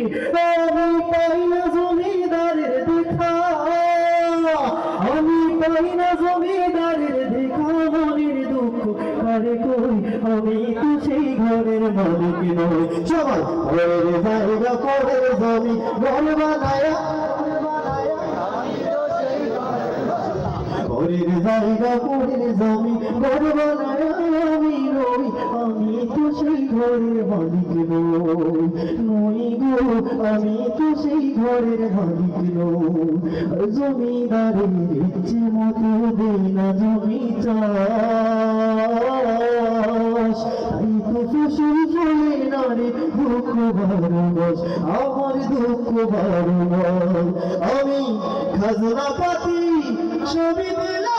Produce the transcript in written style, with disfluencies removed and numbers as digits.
আমি পাই না জমিদারের দেখা, আমি পাই না জমিদারের দেখা, মনের দুঃখ কারে কই, আমি তো সেই ঘরের মালিক নই। সবাই ঘরের জায়গা করে জমি ঘর বানায়া, ঘরের জায়গা করে জমি ঘর বানায়া আমি নই, আমি তো সেই ঘরের মালিক নই, নই গো আমি তো সেই ঘরের মালিক নই। জমিদারের ইচ্ছে মতো দেই না জমি চাষ, তাই তো ফসল ফলে না রে দুঃখ বারো মাস, আমার দুঃখ বারো মাস। আমি খাজনা পাতি সবই দিলাম